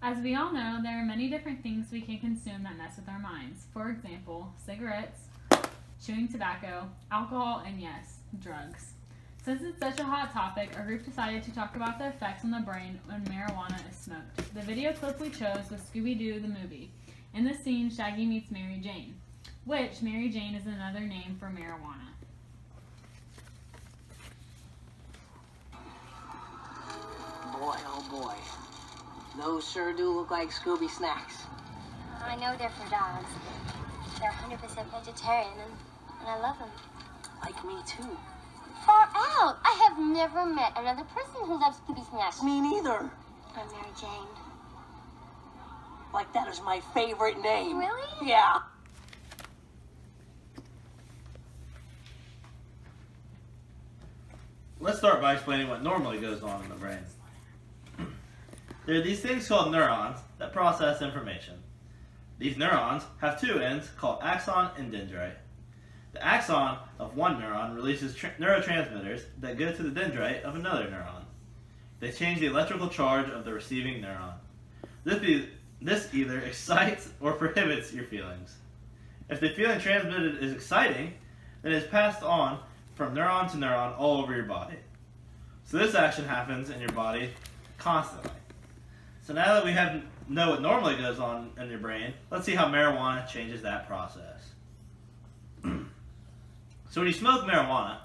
As we all know, there are many different things we can consume that mess with our minds. For example, cigarettes, chewing tobacco, alcohol, and yes, drugs. Since it's such a hot topic, our group decided to talk about the effects on the brain when marijuana is smoked. The video clip we chose was Scooby-Doo the movie. In the scene, Shaggy meets Mary Jane, which Mary Jane is another name for marijuana. Boy, oh boy. Those sure do look like Scooby snacks. I know they're for dogs. They're 100% vegetarian, and I love them. Like me too. Far out! I have never met another person who loves Scooby snacks. Me neither. I'm Mary Jane. Like that is my favorite name. Really? Yeah. Let's start by explaining what normally goes on in the brain. There are these things called neurons that process information. These neurons have two ends called axon and dendrite. The axon of one neuron releases neurotransmitters that go to the dendrite of another neuron. They change the electrical charge of the receiving neuron. This either excites or prohibits your feelings. If the feeling transmitted is exciting, then it is passed on from neuron to neuron all over your body. So this action happens in your body constantly. So now that we know what normally goes on in your brain, let's see how marijuana changes that process. So when you smoke marijuana,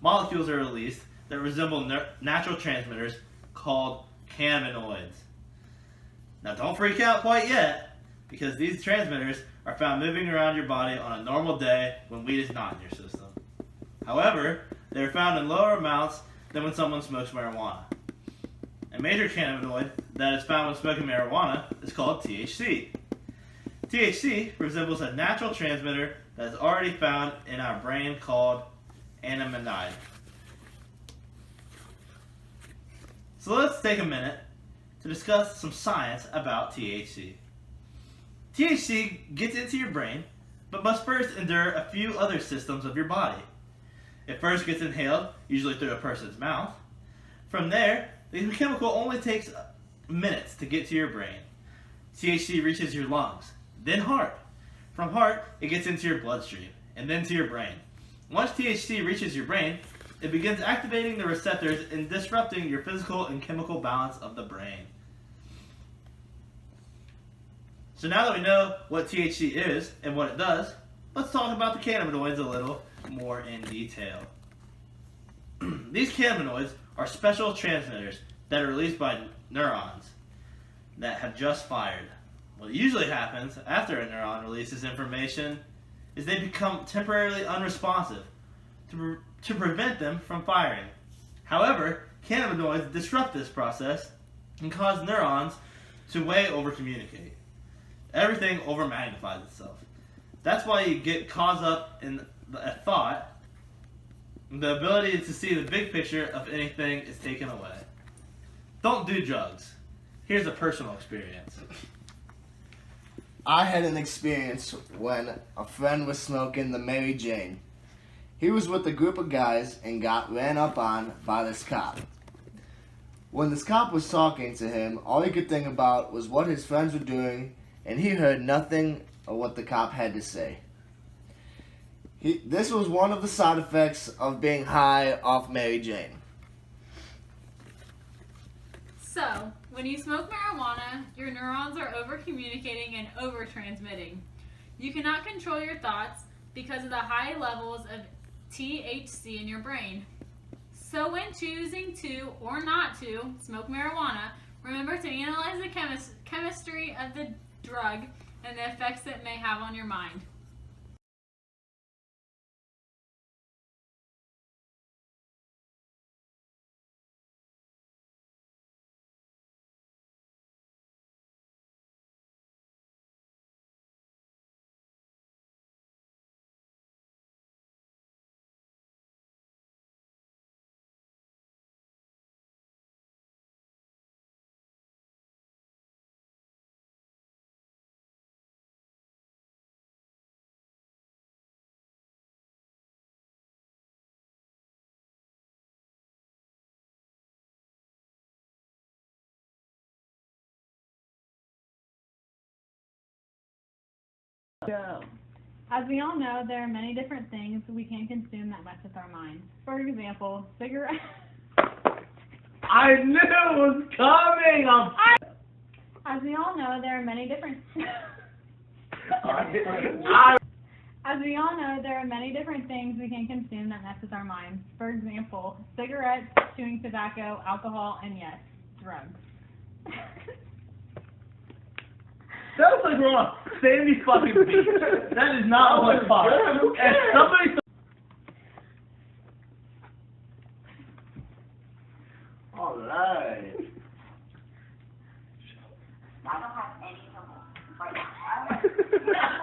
molecules are released that resemble natural transmitters called cannabinoids. Now don't freak out quite yet, because these transmitters are found moving around your body on a normal day when weed is not in your system. However, they are found in lower amounts than when someone smokes marijuana. A major cannabinoid that is found when smoking marijuana is called THC. THC resembles a natural transmitter that is already found in our brain called anandamide. So let's take a minute to discuss some science about THC. THC gets into your brain, but must first endure a few other systems of your body. It first gets inhaled, usually through a person's mouth. From there, the chemical only takes minutes to get to your brain. THC reaches your lungs, then heart. From heart, it gets into your bloodstream, and then to your brain. Once THC reaches your brain, it begins activating the receptors and disrupting your physical and chemical balance of the brain. So now that we know what THC is and what it does, let's talk about the cannabinoids a little more in detail. These cannabinoids are special transmitters that are released by neurons that have just fired. What usually happens after a neuron releases information is they become temporarily unresponsive to prevent them from firing. However, cannabinoids disrupt this process and cause neurons to way over-communicate. Everything over-magnifies itself. That's why you get caught up in a thought. The ability to see the big picture of anything is taken away. Don't do drugs. Here's a personal experience. I had an experience when a friend was smoking the Mary Jane. He was with a group of guys and got ran up on by this cop. When this cop was talking to him, all he could think about was what his friends were doing, and he heard nothing of what the cop had to say. This was one of the side effects of being high off Mary Jane. So, when you smoke marijuana, your neurons are over-communicating and over-transmitting. You cannot control your thoughts because of the high levels of THC in your brain. So when choosing to or not to smoke marijuana, remember to analyze the chemistry of the drug and the effects it may have on your mind. go. As we all know, there are many different things we can consume that mess with our minds. For example, cigarettes. I knew it was coming! As we all know, there are many different. I As we all know, there are many different things we can consume that mess with our minds. For example, cigarettes, chewing tobacco, alcohol, and yes, drugs. Sounds like we're on a sandy fucking beach. That is not what it's called. And somebody. Alright. I don't have any trouble right now.